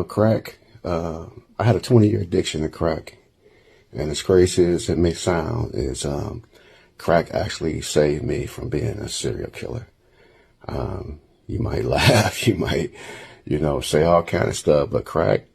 Crack, I had a 20-year addiction to crack. And as crazy as it may sound, crack actually saved me from being a serial killer. You might laugh, you might, say all kind of stuff, but crack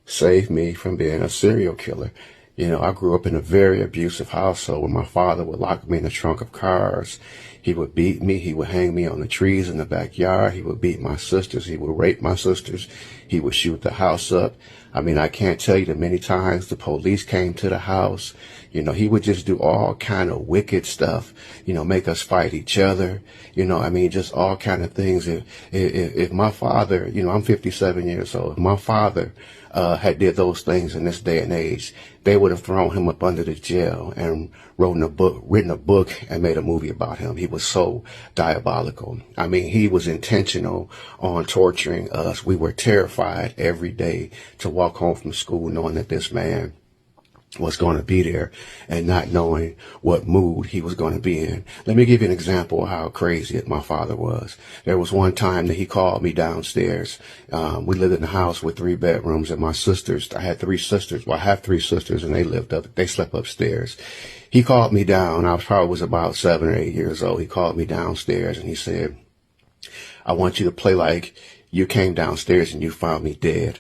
saved me from being a serial killer. I grew up in a very abusive household where my father would lock me in the trunk of cars. He would beat me. He would hang me on the trees in the backyard. He would beat my sisters. He would rape my sisters. He would shoot the house up. I can't tell you the many times the police came to the house. He would just do all kind of wicked stuff, make us fight each other, just all kind of things. If my father, I'm 57 years old, if my father had did those things in this day and age, they would have thrown him up under the jail and written a book and made a movie about him. He was so diabolical. He was intentional on torturing us. We were terrified every day to walk home from school knowing that this man was going to be there and not knowing what mood he was going to be in. Let me give you an example of how crazy my father was. There was one time that he called me downstairs. We lived in a house with 3 bedrooms, and my sisters, I had 3 sisters. Well, I have 3 sisters, and they slept upstairs. He called me down. I was about 7 or 8 years old. He called me downstairs and he said, "I want you to play like you came downstairs and you found me dead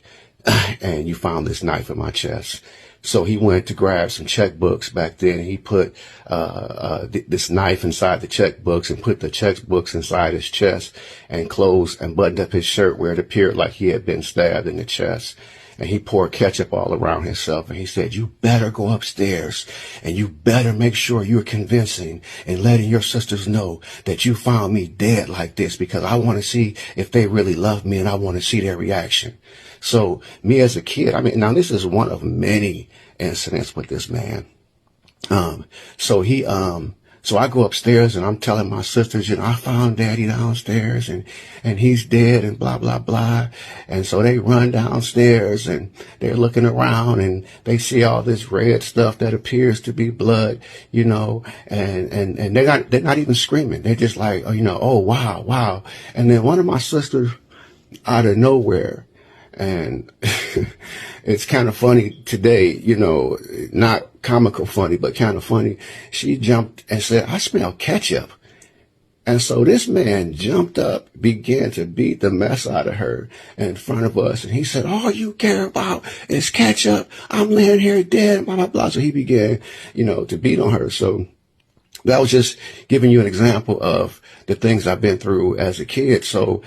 and you found this knife in my chest." So he went to grab some checkbooks back then. He put this knife inside the checkbooks and put the checkbooks inside his chest and closed and buttoned up his shirt where it appeared like he had been stabbed in the chest. And he poured ketchup all around himself. And he said, "You better go upstairs and you better make sure you're convincing and letting your sisters know that you found me dead like this, because I want to see if they really love me and I want to see their reaction." So me as a kid, now this is one of many incidents with this man. So I go upstairs and I'm telling my sisters, I found daddy downstairs and he's dead and blah, blah, blah. And so they run downstairs and they're looking around and they see all this red stuff that appears to be blood, and they're not even screaming. They're just like, "Oh, wow, wow." And then one of my sisters out of nowhere, and it's kind of funny today, not comical funny, but kind of funny. She jumped and said, "I smell ketchup." And so this man jumped up, began to beat the mess out of her in front of us. And he said, "All you care about is ketchup. I'm laying here dead, blah, blah, blah." So he began, to beat on her. So that was just giving you an example of the things I've been through as a kid. So,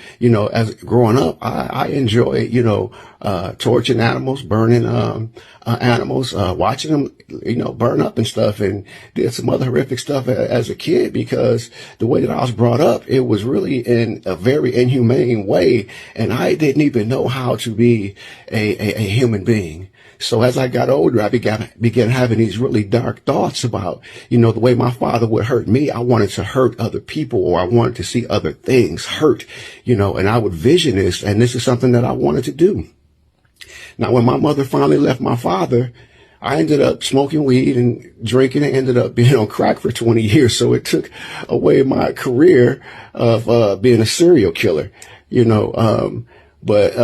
as growing up, I enjoy, torturing animals, burning, animals, watching them, burn up and stuff, and did some other horrific stuff as a kid, because the way that I was brought up, it was really in a very inhumane way. And I didn't even know how to be a human being. So as I got older, I began having these really dark thoughts about, the way my father would hurt me. I wanted to hurt other people, or I wanted to see other things hurt, and I would vision this, and this is something that I wanted to do. Now, when my mother finally left my father, I ended up smoking weed and drinking and ended up being on crack for 20 years. So it took away my career of being a serial killer, But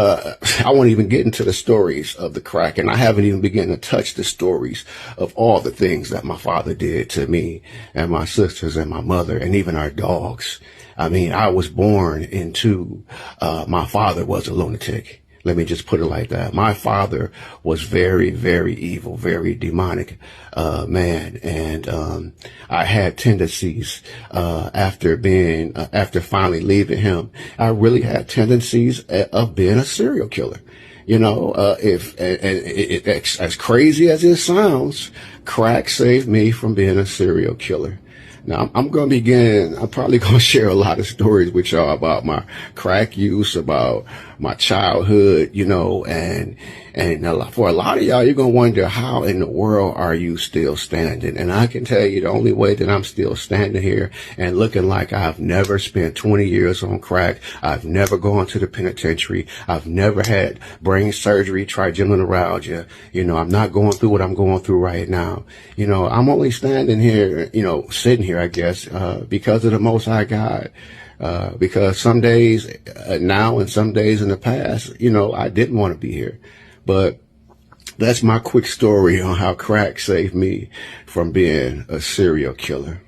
I won't even get into the stories of the crack, and I haven't even begun to touch the stories of all the things that my father did to me and my sisters and my mother and even our dogs. I was born into, my father was a lunatic. Let me just put it like that. My father was very, very evil, very demonic, man. And, I had tendencies, after finally leaving him, I really had tendencies of being a serial killer. As crazy as it sounds, crack saved me from being a serial killer. Now, I'm probably going to share a lot of stories with y'all about my crack use, about my childhood, and for a lot of y'all, you're going to wonder, how in the world are you still standing? And I can tell you the only way that I'm still standing here and looking like I've never spent 20 years on crack. I've never gone to the penitentiary. I've never had brain surgery, trigeminal neuralgia. I'm not going through what I'm going through right now. I'm only standing here, sitting here, I guess, because of the Most High God. Because some days now and some days in the past, I didn't want to be here. But that's my quick story on how crack saved me from being a serial killer.